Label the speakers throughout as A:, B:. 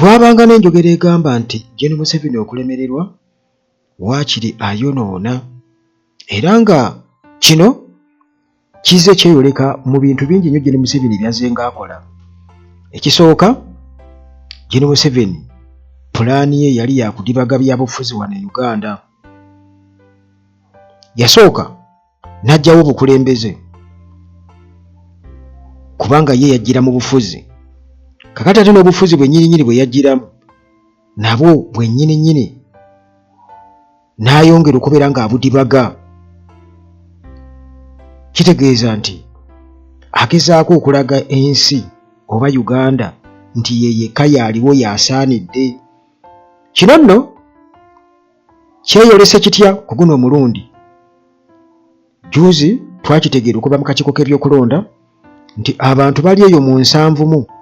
A: twabanga n'enjogera egamba nti Gen. Museveni okulemererwa waakiri ayonoona, era nga kino kizze kyeyoleka mu bintu bingi nnyo Gen. Museveni byazze ng'akola. Ekisooka, Gen. Museveni pulaani ye yali yakudibaga byabufuzi wano e Uganda. Yasooka n'ajjawo obukulembeze kubanga ye yajjira mu bufuzi. Kakati ate n'obufuzi bwennyininyini bwe yajjiramu nabwo bwennyininyini n'ayongera okubeera ng'abudibaga. Kitegeeza nti agezaako okulaga ensi oba Uganda nti ye yekka yaaliwo yasaanidde. Kino nno kyeyolese kitya ku guno omulundi? Juzi twakitegeera okuva mu kakiiko k'ebyokulonda nti abantu bali eyo mu 7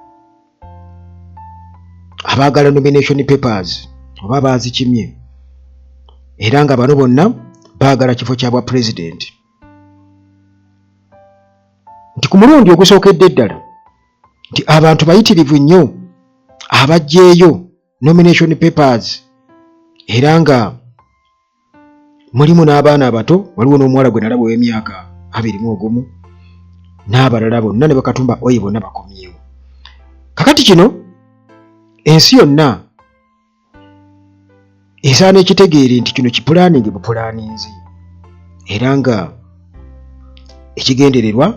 A: abaagala nomination papers oba baazikimye, era nga bano bonna baagala kifo kya bwa president. Nti ku mulundi ogusookedde ddala nti abantu bayitirivu nnyo abajjeeyo nomination papers, era nga mulimu n'abaana abato. Waliwo n'omuwala gwe nalaba ow'emyaka 21 n'abalala bonna ne Bakatumba oyo bonna bakomyewo. Kakati kino ensi yonna esaana ekitegeere nti kino kipulaaningi bupulaaninzi, era nga ekigendererwa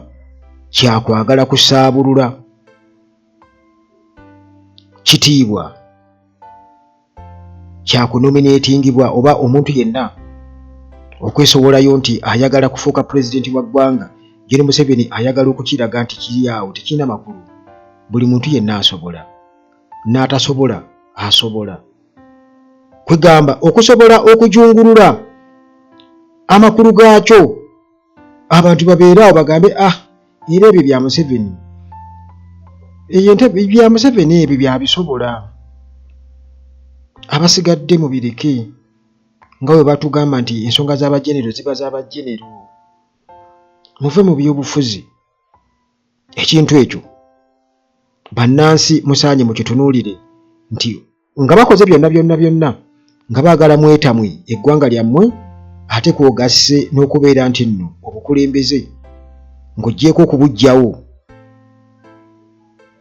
A: kyakwagala kusaabulula kitiibwa kyakunominatingibwa oba omuntu yenna okwesowolayo nti ayagala kufuuka pulezidenti wa ggwanga. Gen. Museveni ayagala okukiraga nti kiri awo tekirina makulu. Buli muntu yenna asobola, n'atasobola asobola. Kwegamba okusobola okujungulula amakulu gaakyo, abantu babeeraawo bagambe era ebyo bya Museveni, bya Museveni ebyo byabisobola, abasigadde mu bireke. Nga bwe batugamba nti ensonga z'abajenero ziba z'abajenero. Muve mu byobufuzi. Ekintu ekyo bannansi musaanye mukitunuulire nti nga bakoze byonna nga baagala mwetamwe eggwanga lyammwe, ate kwogasse n'okubeera nti nno obukulembeze ng'oggyeko okubuggyawo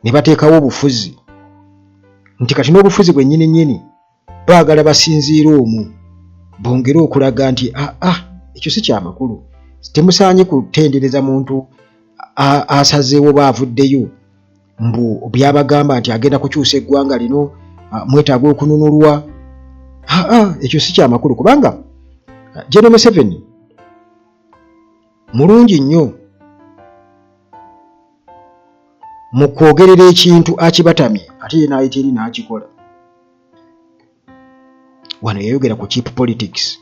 A: ne bateekawo obufuzi, nti kati n'obufuzi bwennyininyini baagala basinziira omwo bongere okulaga nti ekyo si kyamakulu. Temusaanye kutendereza muntu asazeewo baavuddeyo mbu byabagamba nti agenda kukyusa eggwanga lino, mwetaaga okununulwa. Ekyo si kyamakulu, kubanga Gen. Museveni mulungi nnyo mu kwogerera ekintu akibatamye ate ye n'ayita eri n'akikola. Wano yayogera ku cheap politics,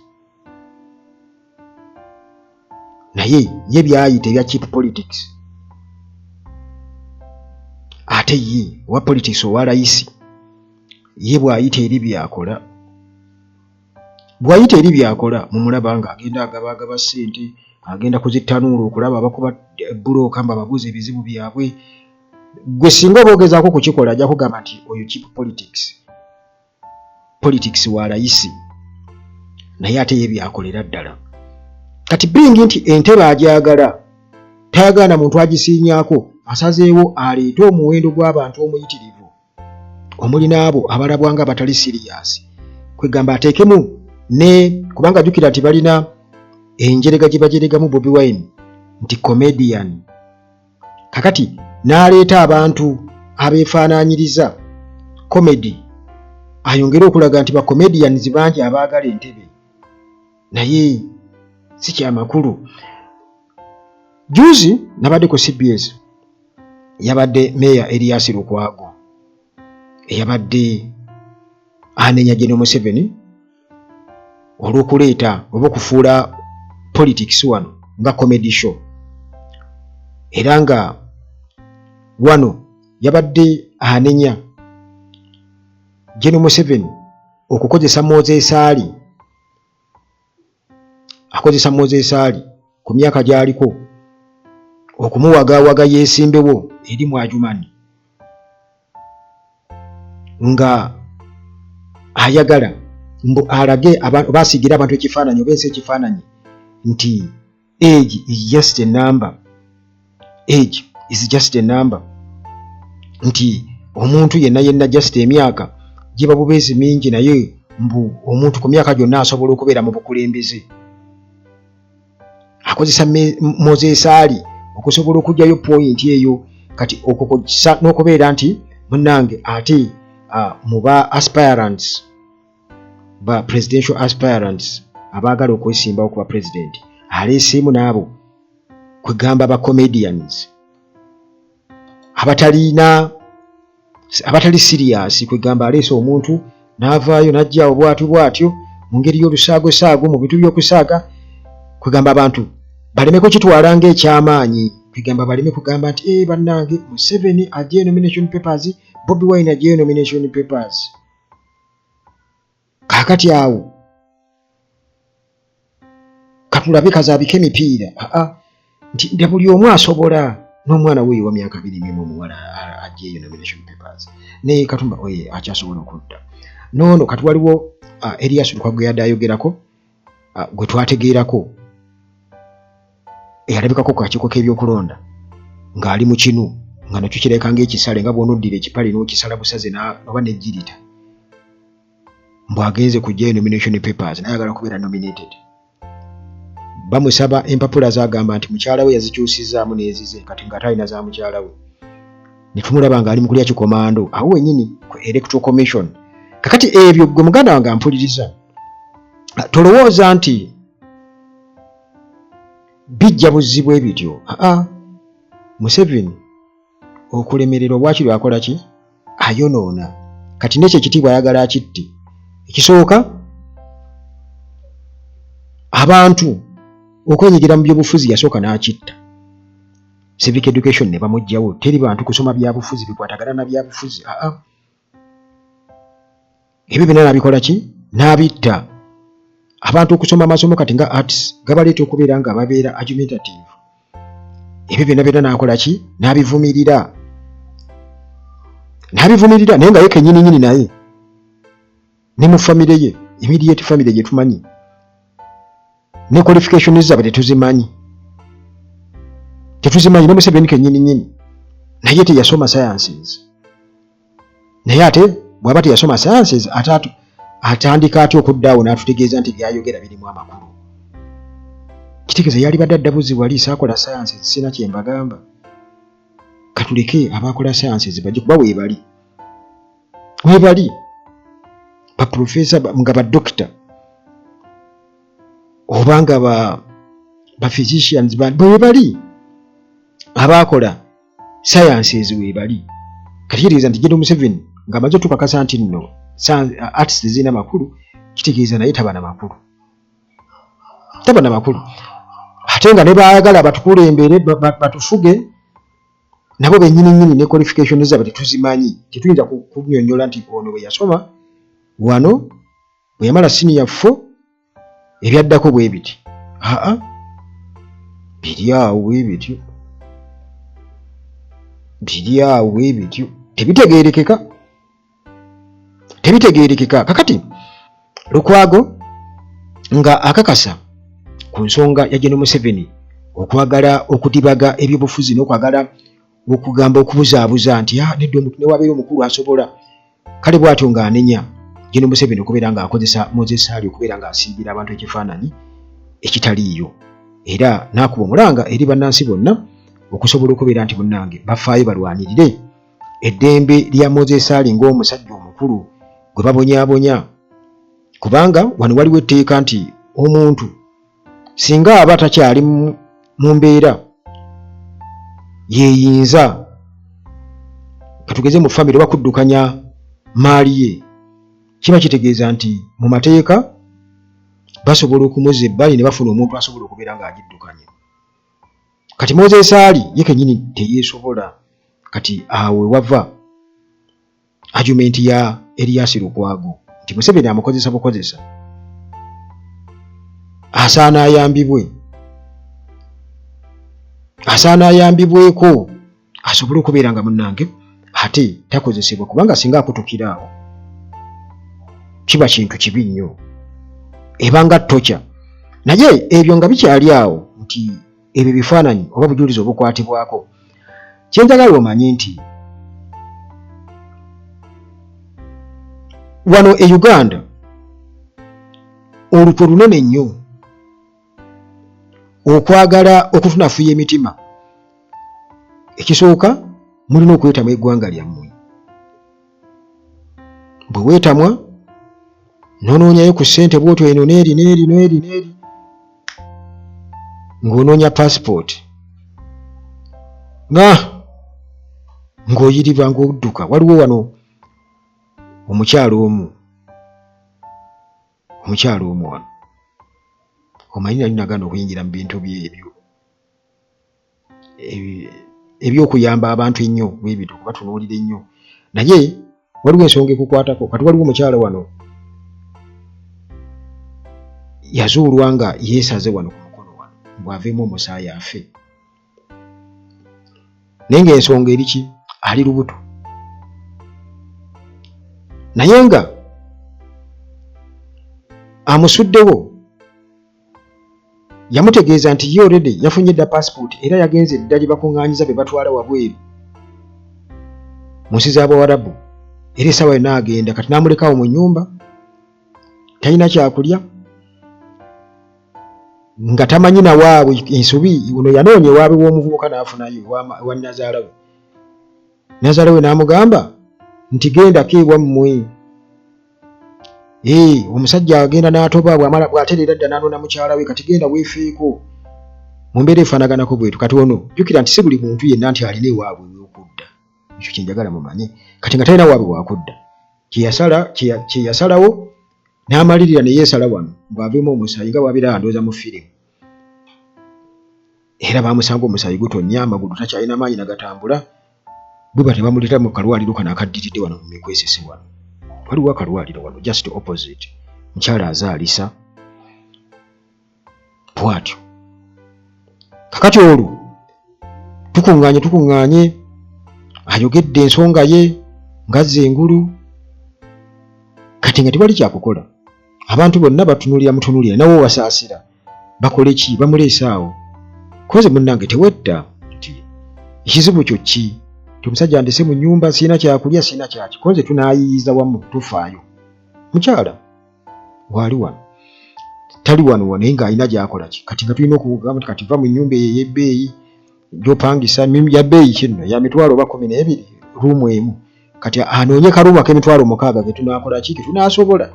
A: naye ye byayita ebya cheap politics. Ate ye owa politics owa layisi ye bw'ayita eri byakola, bw'ayita eri byakola mumulaba nga agenda agabagaba ssente, agenda kuzitanuula okulaba abakuba bulooka mba babuuza ebizibu byabwe. Gwe singa obogezaako kukikola ajja kugamba nti oyo cheap politics, politics wa layisi, naye ate ye byakolera ddala. Kati bingi nti entebe agyagala, tayagala muntu agisiinyaako, asazeewo aleete omuwendo gw'abantu omuyitirivu omuli n'abo abalabwa nga abatali siriyasi. Kwegamba ateekemu ne kubanga jjukira nti balina enjerega gye bajeregamu Bobi Wine nti comedian. Kakati n'aleeta abantu abeefaanaanyiriza comedy, ayongere okulaga nti ba comedians bangi abaagala entebe, naye si kyamakulu. Juzi nabadde ku CBS, yabadde Meya Erias Lukwago eyabadde anenya Gen. Museveni olw'okuleeta oba okufuula politics wano nga comedy show, era nga wano yabadde anenya Gen. Museveni okukozesa Moses Ali, akozesa Moses Ali ku myaka gy'aliko okumuwagaawaga yeesimbewo eri Mwajumani. nga ayagala alage abantu basigira abantu ekifaananyi oba ensi ekifaananyi nti age is just a number. Age is just a number. Nti omuntu yenna just emyaka giba bubeezi mingi naye mbu omuntu ku myaka gyonna asobola okubeera mu bukulembeze. Akozesa Moses Ali okusobola okugyayo point eyo kati okukozesa n'okubeera nti munnange ate mu ba aspirants ba presidential aspirants abaagala okwesimbawo okuba president aleeseemu n'abo kwegamba ba comedians abatali serious kwegamba aleese omuntu n'avaayo n'ajjaawo bwatyo mu ngeri y'olusaagosaago mu bintu by'okusaaga kwegamba abantu balemeko kitwala ng'ekyamaanyi kwegamba baleme kugamba nti bannange Museveni ajjayo nomination papers, Bobi Wine ajjayo nomination papers. Kaakati awo katulabe kazaabika emipiira nti buli omu asobola n'omwana we wa myaka 21 omuwala ajjayo nomination papers ne Katumba oye akyasobola okudda noono kati waliwo Erias Lukwago yadde ayogerako gwe twategeerako eyalabikako ku kakiiko k'ebyokulonda ng'ali mu kinu nga nakyo kireka ng'ekisale nga bw'onoddira ekipale n'okisala busaze oba n'ejjirita mbw agenze kujjayo nomination papers nayagala kubeera nominated. Bamusaba empapula zagamba nti mukyala we yazikyusizaamu n'ezize kati nga talina za mukyala we. Ne tumulaba ng'ali mu kulya kikomando awo wennyini ku Electoral Commission. Kakati ebyo gwe muganda wange ampuliriza tolowooza nti bijja buzibu ebityo. Museveni okulemererwa bwakiri akola ki? Ayonoona. Kati n'ekyo ekitiibwa ayagala akitte. Ekisooka abantu okwenyigira mu byobufuzi yasooka n'akitta. Civic education ne bamugjawo. Teri bantu kusoma byabufuzi bikwatagana na byabufuzi. Ebyo byonna nabikola ki? N'abitta. Abantu okusoma amasomo kati nga arts gabaleeta okubeera nga babeera argumentative. Ebyo byonna n'akola ki? N'abivumirira naye nga ye kennyini naye ne mu famire ye immediate family gye tumanyi ne qualifications zaabwe tetuzimanyi ne Museveni kennyini naye teyasoma sciences. Naye ate bw'aba teyasoma sciences atandika atya okuddaawo n'atutegeeza nti byayogera birimu amakulu. Kitegeeza yali badde addabuzi wali saakola sciences sina kye mbagamba. Katuleke abakola sciences bajje kuba weebali ba professor nga ba doctor oba nga ba physicians weebali abakola sciences weebali. Kati kitegeeza nti General Museveni ng'amaze tukakasa nti nno arts zina makulu kitegeeza naye taba na makulu. Ate nga ne baagala batukulembere batufuge nabo bennyini ne qualifications zaabwe tetuzimanyi. Tetuyinza kunnyonnyola nti ono bwe yasoma wano bwe yamala senior 4 ebyaddako bwe biti. Biri awo bwe bityo tebitegeerekeka. Kakati Lukwago nga akakasa ku nsonga ya General Museveni okwagala okudibaga ebyobufuzi n'okwagala okugamba okubuzaabuza nti nedda omuntu newabeera omukulu asobola. Kale bw'atyo ng'anenya General Museveni okubeera ng'akozesa Moses Ali okubeera ng'asiibira abantu ekifaananyi ekitaliiyo era n'akuba omulanga eri bannansi bonna okusobola okubeera nti munnange bafaayo balwanirire eddembe lya Moses Ali ng'omusajja omukulu gwe babonyaabonya. Kubanga wano waliwo etteeka nti omuntu singa aba takyali mu mbeera yeeyinza katugeze mu famire bakuddukanya maali ye kiba kitegeeza nti mu mateeka basobola okumuzza ebbali ne bafuna omuntu asobola okubeera ng'agiddukanya. Kati Moses Ali ye kennyini teyeesobola. Kati awe wava argument ya Erias Lukwago nti Museveni amukozesa bukozesa asaana ayambibweko asobole okubeera nga munnange ate takozesebwa kubanga singa akutukiraawo kiba kintu kibi nnyo, ebanga tocha. Naye ebyo nga bikyali awo nti ebyo bifaananyi oba bujulizi obukwatibwako, kyenjagala omanye nti wano e Uganda olutwe lunene nnyo okwagala okutunafuya emitima. Ekisooka mulina okwetamwa eggwanga lyammwe. Bwe weetamwa n'onoonyayo ku ssente bw'otyo eno n'eri ng'onoonya passport ng'oyiriva ng'odduka. Waliwo wano omukyalo omu wano omanyi nali nagana okuyingira mu bintu byebyo ebyokuyamba abantu ennyo bwebito kubatunuulira ennyo, naye waliwo ensonga ekukwatako. Kati waliwo omukyala wano yazuulwa nga yeesaze wano ku mukono wano bw'aveemu omusaayi afe, naye ng'ensonga eri ki? Ali lubuto. Naye nga amusuddewo yamutegeeza nti ye already yafunye dda passport era yagenze dda gye bakuŋŋaanyiza be batwala wabweru mu nsi z'Abawarabu, era essaawa yonna agenda. Kati n'amulekawo mu nnyumba, talina kyakulya, nga tamanyi na waabwe ensobi. Uno yanoonya ewaabwe w'omuvubuka n'afunayo wa nnazaala we. Nnazaala we n'amugamba nti gendako ewammwe. Omusajja agenda n'atoba bw'atereera dda n'anona mukyala we, kati genda weefeeko mu mbeera efaanaganako bwetu. Kati ono jjukira nti si buli muntu yenna nti alina ewaabwe w'okudda. Ekyo kyenjagala mumanye. Kati nga talina waabwe wakudda, kye yasalawo n'amalirira ne yeesala wano bw'aveemu omusaayi nga bw'abeera ndooza mu firimu. Era baamusanga omusaayi gutonnya, amagulu takyalina maanyi nagatambula, bwe bati bamuleeta mu kalwaliro kano akaddiridde wano mu Mikwesese wano. Waliwo akalwaliro wano just opposite. Mukyala azaalisa bw'atyo. Kakati olwo tukuŋŋaanye ayogedde ensonga ye ngazze engulu, kati nga tewali kyakukola. Abantu bonna mutunuulira nawe wasaasira. Bakole ki? Bamuleese awo. Koze munnange tewetta nti ekizibu kyo ki? Omusajja andese mu nnyumba, sina kyakulya sina kyaki. Koze tunaayiyiza wamu tufaayo. Mukyala waali wano, tali wano naye ng'alina gy'akola ki? Kati nga tulina okugamba kati va mu nnyumba eyo ey'ebbeeyi gy'opangisa ya bbeeyi kino ya mitwalo oba 12 ruumu emu. Kati anoonye karuuma k'emitwalo 6 ge tunaakola ki? Tunaasobola.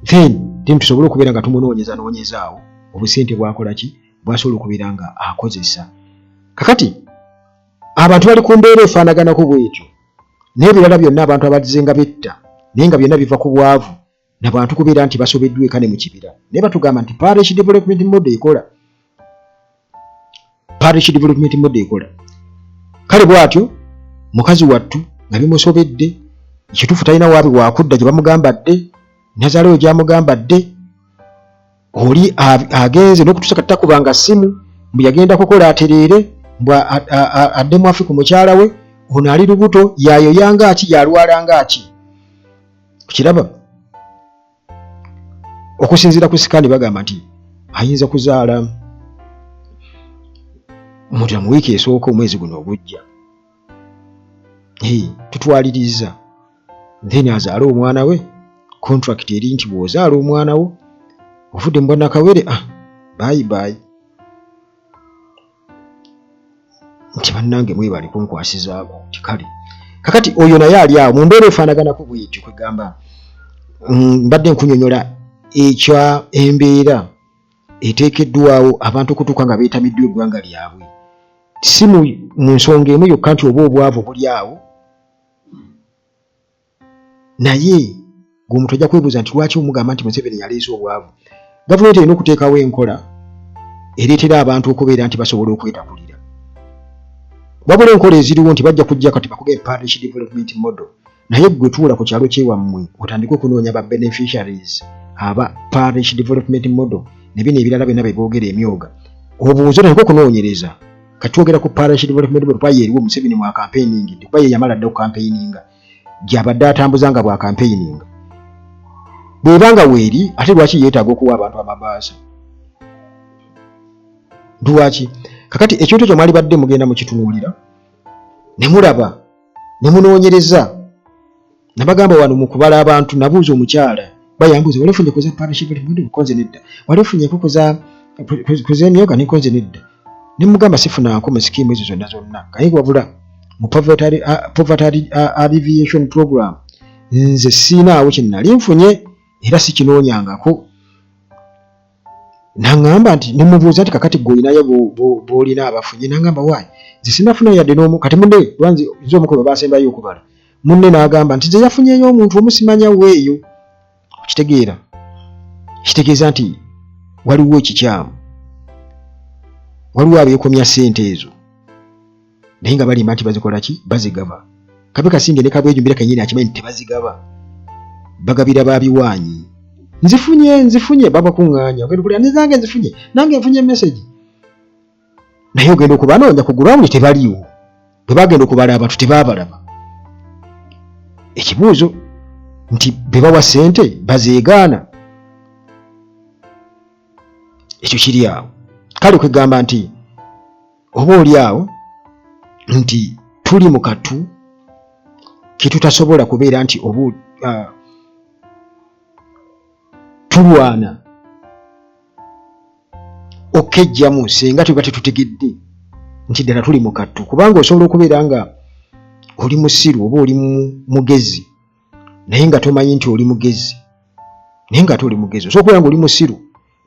A: Then tusobole okubeera nga tumunoonyezaawo obusente bwakola ki? Bwasobola okubeera nga akozesa. Kakati abantu bali ku mbeera efaanaganako bwetyo, n'ebirala byonna abantu abazizenga betta, naye nga byonna biva ku bwavu n'abantu kubeera nti basobeddwa eka ne mu kibira. Naye batugamba nti parish development model ekola. Kale bw'atyo mukazi wattu nga bimusobedde, ekituufu talina waabe wakudda gye bamugamba dde, nnazaala we gy'amugamba dde, oli agenze n'okutuusa kati takubanga ssimu bwe yagenda kukola atereere addemu afe ku mukyala we. Ono ali lubuto, yayoyanga ki, yalwalanga ki? Kiraba okusinziira ku sikaani bagamba nti ayinza kuzaala omuntu mu wiiki esooka omwezi guno ogujja. Tutwaliriza then azaala omwana we. Contract eri nti bw'ozaala omwana wo ovudde mu bannakawere, bye. Nti bannange mwebali kunkwasizaako nti kale. Kakati oyo naye ali awo mu mbeera efaanaganako bwetyo, kwegamba mbadde nkunyonyola ekya embeera eteekeddwawo abantu okutuuka nga beetamiddwa eggwanga lyabwe. Si mu nsonga emu yokka nti oba obwavu buli awo, naye ng'omuntu ajja kwebuuza nti lwaki omugamba nti Museveni yaleese obwavu. Gavumenti erina okuteekawo enkola ereetera abantu okubeera nti basobola okwetakulira. Wabula enkola eziriwo nti bajja kujja kati bakugee parish development model, naye gwe tuula ku kyalo kyewammwe otandike okunoonya ba beneficiaries aba parish development model ne bino ebirala byonna beboogera emyoga. Obuuzo otandike okunoonyereza. Kati twogera ku parish development model kuba yeeriwo Museveni mwa campaigning, kuba ye yamala dda okucampaigninga, gy'abadde atambuza nga bwa campaigninga. bwebanga weeri ate lwaki yeetaaga okuwa abantu amabaasa lwaki kakati ekintu kyo mwali badde mugenda mukitunuulira ne mulaba ne munoonyereza nabagamba wano mu kubala abantu nabuuza omukyala bayambuza wali ofunye kuza partnership konze nedda wali ofunye kuza emyoga nekonze nedda ne mugamba sifunaako mu sikimu ezo zonna naye wabula mu poverty alleviation program nze siinaawo kye nnali nfunye era sikinoonyangako naŋŋamba nti ne mubuuza nti kakati gwe olinayo b'olina abafunye naŋŋamba waayi nze sinafuna yadde n'omu kati munne lwanze nze omu ku be baasembayo okubala munne n'agamba nti nze yafunyeyo omuntu omusimanyawo eyo kitegeeza nti waliwo ekikyamu waliwo abeekomya ssente ezo naye nga balimba nti bazikola ki bazigaba kabe kasinge ne kabwejumbira kenyini akimanyi nti tebazigaba bagabira babiwaanyi nzifunye babakuŋŋaanya ogenda okulira nange nzifunye nange nfunye message naye ogenda okubanoonya ku gulawundi tebaliiwo bwe bagenda okubala abantu tebaabalaba ekibuuzo nti be bawa ssente bazeegaana ekyo kiri awo kale kwegamba nti oba oli awo nti tuli mu katu ketutasobola kubeera nti tulwana okejjamu senga tuba tetutegedde nti ddala tuli mu katu kubanga osobola okubeera nga oli musiru oba oli mugezi naye nga tomanyi nti oli mugezi naye nga ate oli mugezi osobola okubeera nga oli musiru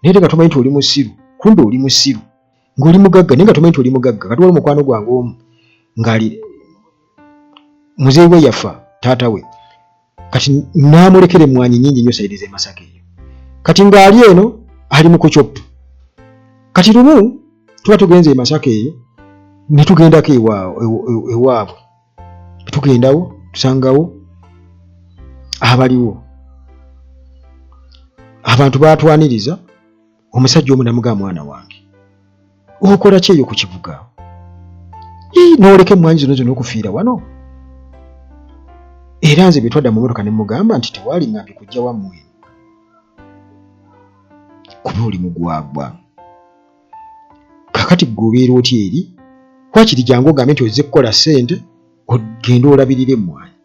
A: naye nga tomanyi nti oli musiru kumbe oli musiru ng'oli mugagga naye nga tomanyi nti oli mugagga kati wali mukwano gwange omu ng'ali muzeeyi we yafa taata we kati naamulekera emmwanyi nnyingi nnyo sayidi z'e Masaka eyo kati ng'ali eno ali mu kucoppa kati lumu tuba tugenze e Masaka eyo ne tugendako ewaabwe tugendawo tusangawo abaliwo abantu baatwaniriza omusajja omu namugamba mwana wange okola ki eyo ku kibuga n'oleka emmwanyi zonna okufiira wano era nze bye twadda mu motoka ne mugamba nti tewaali ngambye kujja wammwe kuba oli mugwagwa kakati gwe obeera otya eri wakiri jangu ogambe nti ozze kukola ssente ogenda olabirira emmwanyi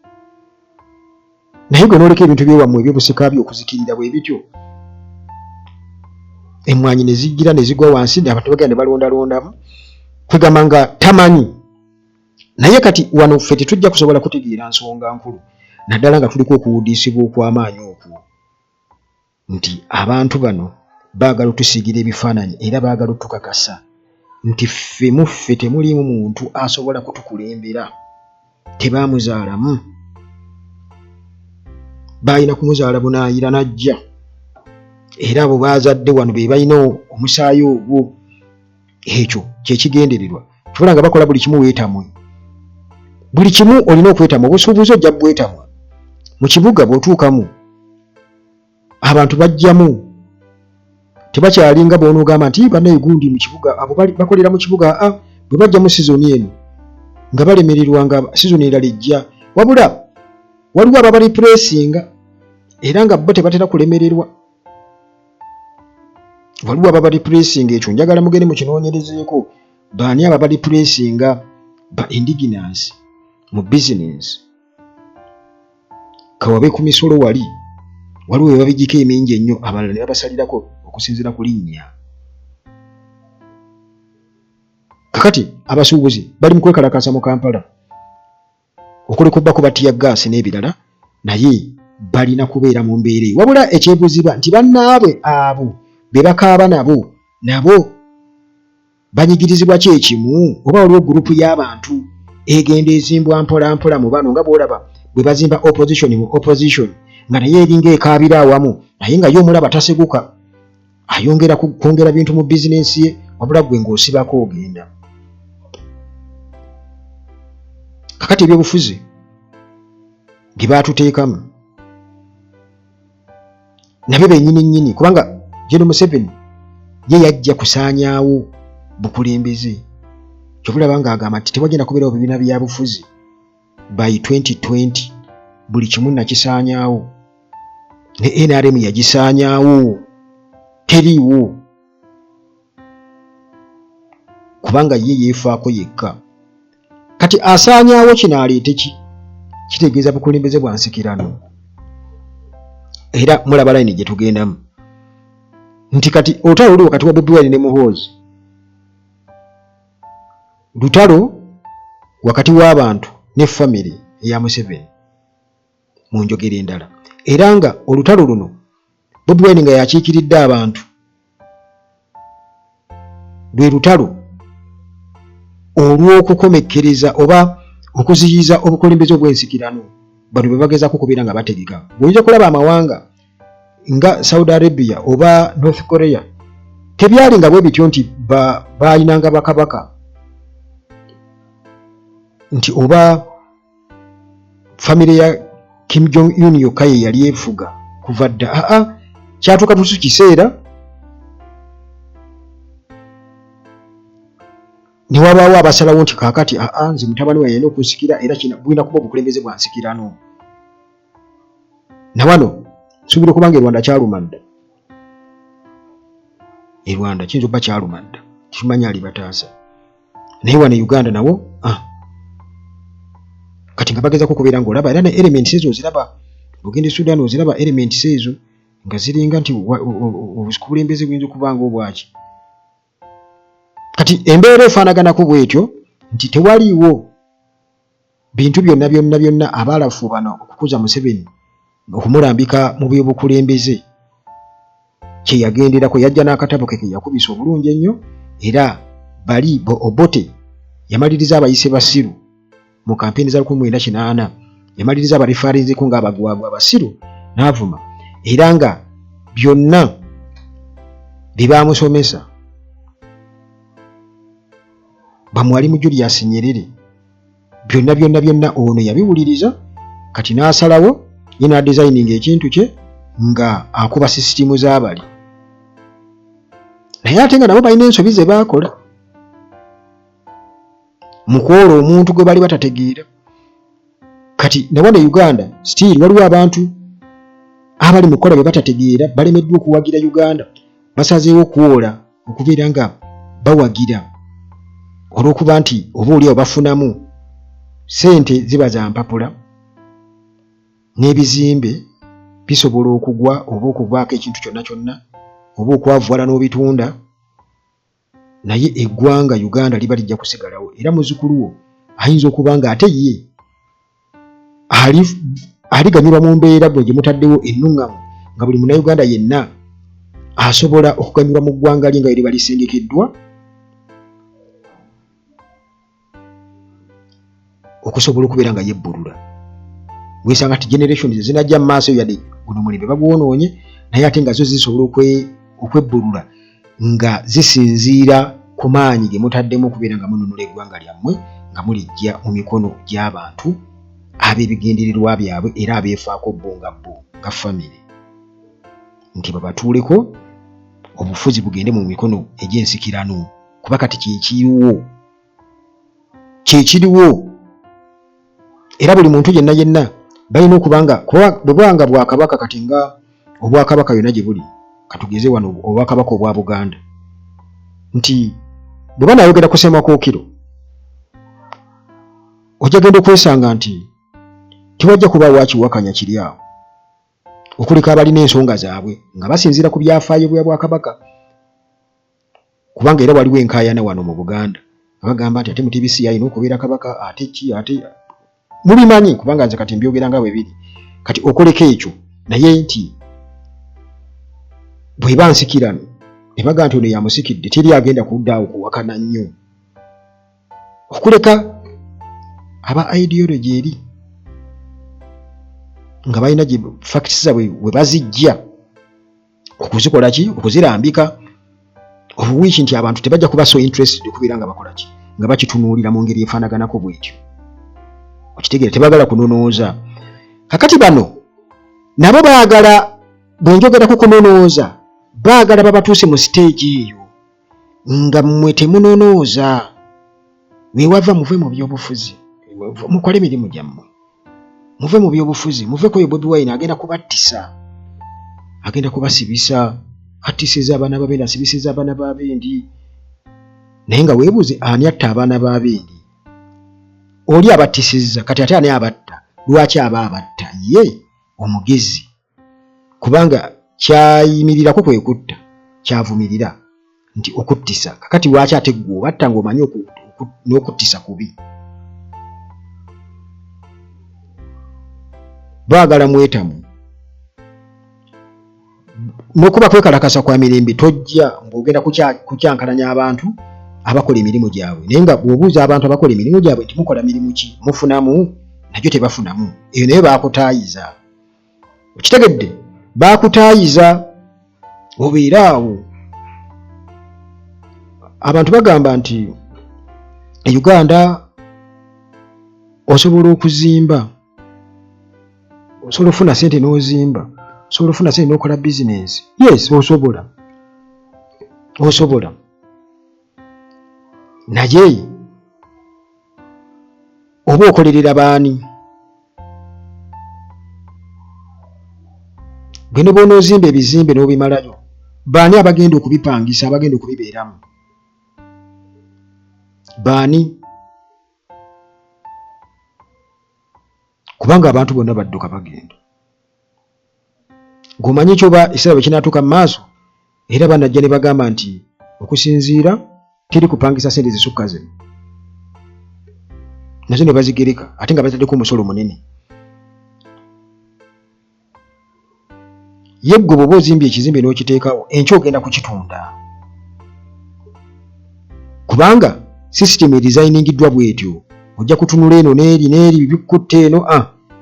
A: naye gwe n'oleka ebintu byewammwe ebyobusika by'okuzikirira bwe bityo emmwanyi ne zijjira ne zigwa wansi abantu bagenda ne balondalondamu kwegamba nga tamanyi naye kati wano ffe tetujja kusobola kutegeera nsonga nkulu naddala nga tuliko okuwudiisibwa okw'amaanyi okwo nti abantu bano baagala otusiigira ebifaananyi era baagala otukakasa nti ffe mu ffe temuliimu muntu asobola kutukulembera tebaamuzaalamu baalina kumuzaala bunaayira najja era abo baazadde wano be balina omusaayi ogwo ekyo kyekigendererwa tubula nga bakola buli kimu weetamwe buli kimu olina okwetamwa obusuubuzi ojja bwetamwa mu kibuga bw'otuukamu abantu bajjamu tebakyalinga bw'onoogamba nti bannaye gundi mu kibuga abo bakolera mu kibuga bwe bajja mu sizoni eno nga balemererwa nga sizoni endala ejja wabula waliwo ababali puresinga era nga bo tebatera kulemererwa waliwo ababali puresinga ekyo njagala mugende mukinoonyerezeeko baani ababali puresinga ba indigenous mu bizinesi kawabe ku misolo waliwo we babigiko emingi ennyo abalala ne babasalirako okusinziira ku linnya kakati abasuubuzi bali mu kwekalakaasa mu Kampala okulekubbako batiya gaasi n'ebirala naye balina kubeera mu mbeera eyo wabula ekyebuuzibwa nti bannaabwe abo be bakaaba nabo banyigirizibwa ki ekimu oba waliwo gurupu y'abantu egenda ezimbwa mpola mpola mu bano nga bw'olaba bwe bazimba opposition mu opposition nga naye eringa ekaabira awamu naye nga ye omulaba taseguka ayongera kwongera bintu mu bizinensi ye wabula gwe ng'osibako ogenda kakati ebyobufuzi bye baatuteekamu nabyo bennyini nnyini kubanga General Museveni ye yajja kusaanyaawo bukulembeze kyobulaba ng'agamba nti tewagenda kubeerawo bibiina byabufuzi by 2020 buli kimu nakisaanyaawo ne NRM yagisaanyaawo teriiwo kubanga ye yeefaako yekka. Kati asaanyaawo kino aleete ki? Kitegeeza bukulembeze bwa nsikirano. Era mulaba layini gye tugendamu nti kati olutalo luli wakati wa Bobi Wine ne Muhoozi, lutalo wakati w'abantu ne famire eya Museveni mu njogera endala, era nga olutalo luno Bobi Wine nga yakiikiridde abantu, lwe lutalo olw'okukomekkereza oba okuziyiza obukulembeze obw'ensikirano bano bwe bagezaako kubeera nga bategeka. Bw'oyinza kulaba amawanga nga Saudi Arabia oba North Korea tebyali nga bwe bityo nti baayinanga bakabaka nti oba famire ya Kim Jong-un yokka ye yali efuga kuva dda. Kyatuuka tusu kiseera ne wabaawo abasalawo nti kaakati nze mutabani we yalina okunsikira era bulina kuba obukulembeze bwa nsikirano. Na wano nsuubira okuba nga e Rwanda kyaluma dda. E Rwanda kiyinza okuba kyaluma dda, tumanyi alibataasa. Naye wano e Uganda nawo kati nga bagezaako kubeera ng'olaba era ne elements ezo oziraba, ogenda e Sudan oziraba elements ezo nga ziringa nti obukulembeze buyinza okuba nga obwaki. Kati embeera efaanaganako bw'etyo nti tewaliiwo bintu byonna abaalafu bano okukuza Museveni okumulambika mu by'obukulembeze kye yagenderako. Yajja n'akatabo ke yakubisa obulungi ennyo, era bali Obote yamaliriza abayise basiru mu kampeni za 1998, yamaliriza abarifaarinzeko ng'abagwagwa basiru n'avuma, era nga byonna bye baamusomesa bamwali mu Julius Nyerere byonna ono yabiwuliriza. Kati n'asalawo ye n'adesigninga ekintu kye nga akuba sisitimu z'abali, naye ate nga nabo balina ensobi ze baakola mu kwola omuntu gwe bali batategeera. Kati ne wano Uganda still waliwo abantu abali mu kukola bye batategeera, balemeddwa okuwagira Uganda, basazeewo okwola okubeera nga bawagira olw'okuba nti oba oliawo bafunamu ssente ziba za mpapula n'ebizimbe bisobola okugwa oba okugwako ekintu kyonna oba okwavuwala n'obitunda, naye eggwanga Uganda liba lijja kusigalawo. Era muzzukulu wo ayinza okuba nga ate ye aliganyulwa mu mbeera bwe gye mutaddewo ennuŋŋamu, nga buli munnayuganda yenna asobola okuganyulwa mu ggwanga lye nga eriba lisengekeddwa okusobola okubeera nga yebbulula. Weesanga nti generations zinajja mu maaso yadde guno mulembe bagwonoonye, naye ate nga zo zisobola okwebbulula nga zisinziira ku maanyi ge mutaddemu okubeera nga mununula eggwanga lyammwe nga mulijja mu mikono gy'abantu ab'ebigendererwa byabwe era abeefaako bo nga famire, nti babatuuleko obufuzi bugende mu mikono egy'ensikirano, kuba kati kyekiriwo. Era buli muntu yenna balina okubanga bwebanga bwakabaka, kati nga obwakabaka yonna gye buli, katugeze wano obwakabaka obwa Buganda, nti bwe banayogera ku Ssemakookiro ojja genda okwesanga nti tewajja kubaawo akiwakanya kiri awo, okuleka abalina ensonga zaabwe nga basinziira ku byafaayo bya Bwakabaka. Kubanga era waliwo enkaayana wano mu Buganda bagamba nti ate mu TBC alina okubeera kabaka, ate mubimanyi kubanga nze kati mbyogera nga bwe biri. Kati okoleka ekyo naye nti bwe bansikirano ne baga nti ono yamusikidde, teri agenda kuddaawo kuwakana nnyo, okuleka aba ideology eri nga balina facts zaabwe we bazijja okuzikola ki, okuzirambika, obuwiiki nti abantu tebajja kuba so interested okubeera nga bakola ki, nga bakitunuulira mu ngeri efaanaganako bwetyo. Okitegeera, tebagala kunonooza. Kakati bano nabo baagala, bwenjogera ku kunonooza, baagala babatuuse mu stage eyo nga mmwe temunonooza. Wewava muve mu byobufuzi, mukole emirimu gyammwe, muve mu byobufuzi, muveko oyo Bobi Wine agenda kubattisa. agenda kubasibisa, attisiza abaana b'Abendi, asibisiza abaana b'Abendi. Naye nga weebuuze ani atta abaana b'Abendi? Oli abattisiza, kati ate ani abatta? Lwaki aba abatta? Ye omugezi. Kubanga kyayimirirako kwe kutta, kyavumirira nti okuttisa. Kakati lwaki ate gwe obatta ng'omanyi n'okuttisa kubi? Baagala mwetamu. N'okuba kwekalakasa kwa mirembe tojja ng'ogenda kukyankalanya abantu abakola emirimu gyabwe. Naye nga bw'obuuza abantu abakola emirimu gyabwe nti mukola mirimu ki? Mufunamu? Nagyo tebafunamu. Eyo naye baakutaayiza. Okitegedde? Baakutaayiza obeera awo. Abantu bagamba nti e Uganda osobola okuzimba, osobola okufuna ssente n'ozimba, osobola okufuna ssente n'okola bizinensi. Yes, osobola. Naye oba okolerera baani? Gwe ne bw'onoozimba ebizimbe n'obimalayo, baani abagenda okubipangisa, abagenda okubibeeramu? Baani? Kubanga abantu bonna badduka bagenda. Ng'omanyi kyoba ekiseera bwe kinaatuuka mu maaso, era banajja ne bagamba nti okusinziira teri kupangisa ssente zisukka zino. Nazo ne bazigereka ate nga bataddeko omusolo munene. Ye ggwe bw'oba ozimbye ekizimbe n'okiteekawo, enkya ogenda kukitunda. Kubanga sisitemu erizayiningiddwa bw'etyo. Ojja kutunula eno n'eri n'eri bikutte eno,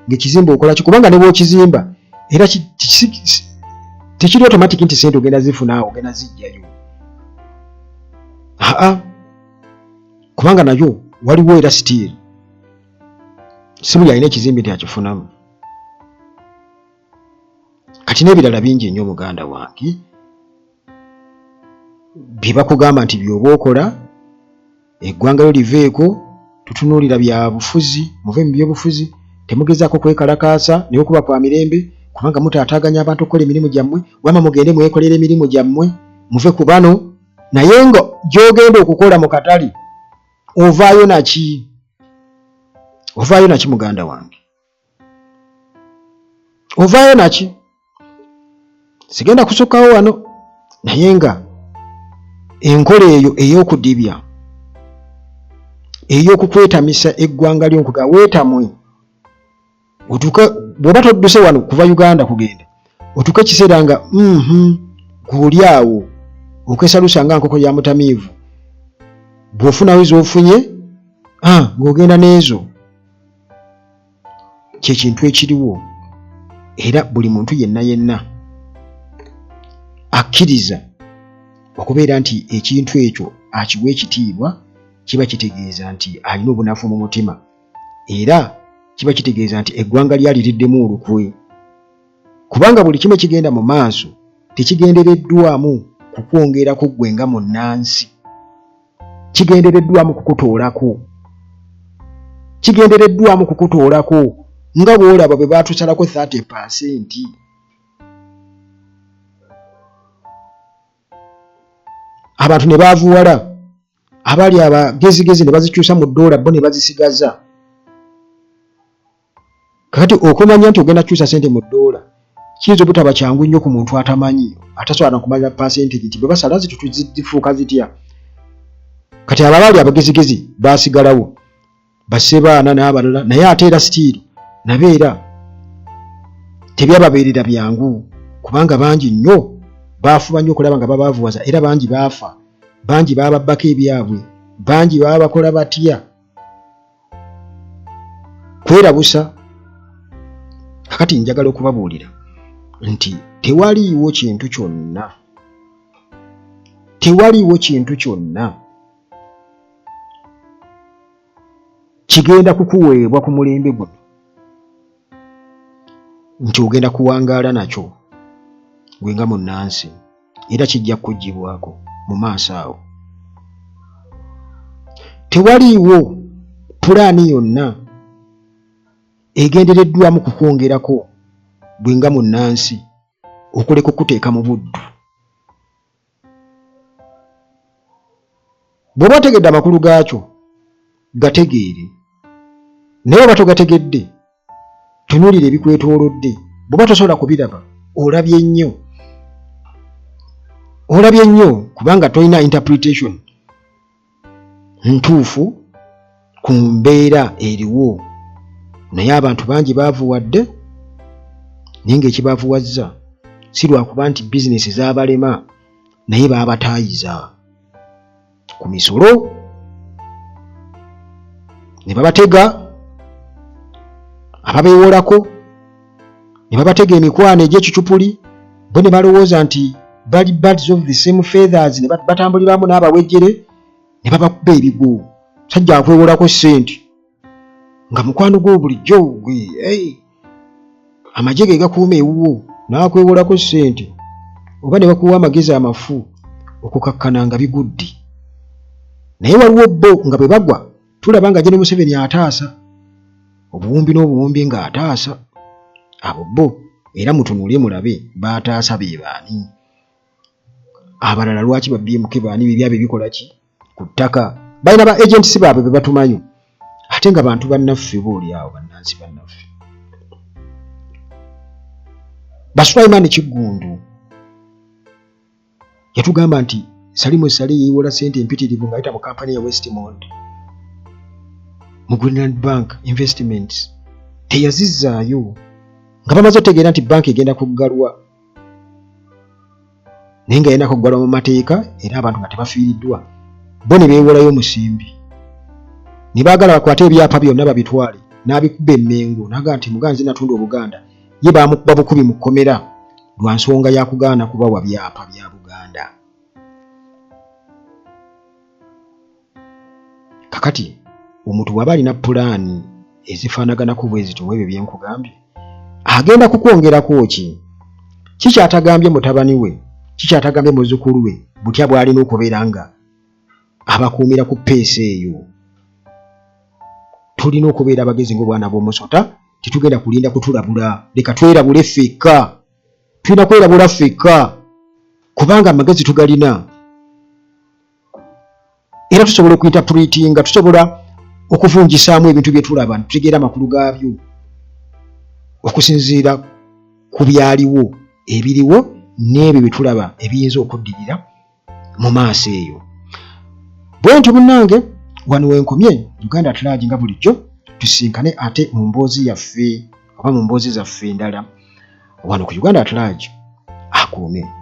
A: ng'ekizimbe okola ki? Kubanga ne bw'okizimba era tekiri automatic nti ssente ogenda zifuna, ogenda zijjayo. Kubanga nayo waliwo era sitiiri. Si buli alina ekizimbe nti akifunamu. Kati n'ebirala bingi ennyo muganda wange bye bakugamba nti by'oba okola, eggwanga lyo liveeko, tutunuulira bya bufuzi, muve mu by'obufuzi, temugezaako kwekalakaasa naye okuba kwa mirembe, kubanga mutaataaganya abantu okukola emirimu gyammwe, wamma mugende mwekolera emirimu gyammwe, muve ku bano. Naye nga gy'ogenda okukola mu katale ovaayo naki? Ovaayo naki muganda wange? Ovaayo naki? Sigenda kusukkawo wano. Naye nga enkola eyo ey'okudibya, ey'okukwetamisa eggwanga ly'onkuga weetamwe, otuuke bw'oba todduse wano kuva Uganda kugenda, otuuke ekiseera nga gw'oli awo okeesalusa nga nkoko ya mutamiivu, bw'ofunawo z'ofunye ng'ogenda n'ezo. Kye kintu ekiriwo, era buli muntu yenna akkiriza okubeera nti ekintu ekyo akiwa ekitiibwa, kiba kitegeeza nti alina obunafu mu mutima, era kiba kitegeeza nti eggwanga lyaliriddemu olukwe. Kubanga buli kimu ekigenda mu maaso tekigendereddwamu kukwongerako ggwe nga munnansi, kigendereddwamu kukutoolako, kigendereddwamu kukutoolako nga bw'olaba bwe baatusalako 30%. Abantu ne baavuwala, abali abagezigezi ne bazikyusa mu ddoola bo ne bazisigaza. Kati okumanya nti ogenda kukyusa ssente mu ddoola kiyinza obutaba kyangu nnyo ku muntu atamanyi, atasobola kumanya percentage nti bwe basala zifuuka zitya. Kati abali abagezigezi baasigalawo, bassebaana n'abalala, naye ate era sitiiri nabeera tebyababeerera byangu, kubanga bangi nnyo baafuba nnyo okulaba nga babaavuwaza, era bangi baafa, bangi baababbako ebyabwe, bangi baba bakola batya. Kwerabusa. Kakati njagala okubabuulira nti tewaliiwo kintu kyonna kigenda kukuweebwa ku mulembe guno nti ogenda kuwangaala nakyo gwe nga munnansi, era kijja kukuggyibwako mu maaso awo. Tewaliiwo pulaani yonna egendereddwamu kukwongerako gwe nga munnansi okuleka okuteeka mu buddu. Bw'oba otegedde amakulu gaakyo gategeere, naye oba togategedde tunuulira ebikwetoolodde. Bw'oba tosobola kubiraba olabye nnyo kubanga tolina interpretation ntuufu ku mbeera eriwo. Naye abantu bangi baavuwadde, naye ng'ekibaavuwazza si lwakuba nti bizinesi z'abalema, naye baabataayiza ku misolo ne babatega ababeewolako, ne babatega emikwano egy'ekicyupuli, bo ne balowooza nti bali birds of the same feathers, ne batambuliramu n'abawejjere ne babakuba ebigo. Sajja akwewolako ssente nga mukwano gwo bulijjo gwe amagye ge gakuuma ewuwo, n'akwewolako ssente, oba ne bakuwa amagezi amafu okukakkana nga bigudde. Naye waliwo bo nga bwe bagwa tulaba nga General Museveni ataasa obuwumbi n'obuwumbi ng'ataasa abo bo, era mutunule mulabe baataasa be baani. Abalala lwaki ba BMK baani bibyabwe bikola ki ku ttaka? Balina ba agents baabwe be batumayo, ate nga bantu bannaffe booli awo, bannansi bannaffe. Sulaiman Kiggundu yatugamba nti Salimu Sale yeewola ssente empitirivu ng'ayita mu kampani ya Westmond mu Greenland Bank Investments, teyazizzaayo nga bamaze otegeera nti banka egenda kuggalwa, naye nga yena kuggalwa mu mateeka era abantu nga tebafiiriddwa. Bo ne beewolayo omusimbi, ne baagala bakwate ebyapa byonna babitwale, n'abikuba emmengo, n'agaa nti muganzi natunda Obuganda, ye baamukuba bukubi mu kkomera lwa nsonga ya kugaana kubawa byapa bya Buganda. Kakati omuntu bw'aba alina pulaani ezifaanaganako bwe zito ebyo bye nkugambye, agenda kukwongerako ki? Kikyatagambye mutabani we, kikyatagambye muzzukulu we, butya bw'alina okubeera nga abakuumira ku peesa eyo. Tulina okubeera abagezi ng'obwana bw'omusota, tetugenda kulinda kutulabula. Leka twerabule ffekka, tulina kwerabula ffekka kubanga amagezi tugalina, era tusobola okuinterpretinga, tusobola okuvunjisaamu ebintu bye tulaba, tutegeera amakulu gaabyo okusinziira ku byaliwo, ebiriwo n'ebyo bye tulaba ebiyinza okuddirira mu maaso eyo. Bwe ntyo munnange, wano wenkomye Uganda at Large nga bulijjo, tusinkane ate mu mboozi yaffe oba mu mboozi zaffe endala wano ku Uganda at Large. Akuume.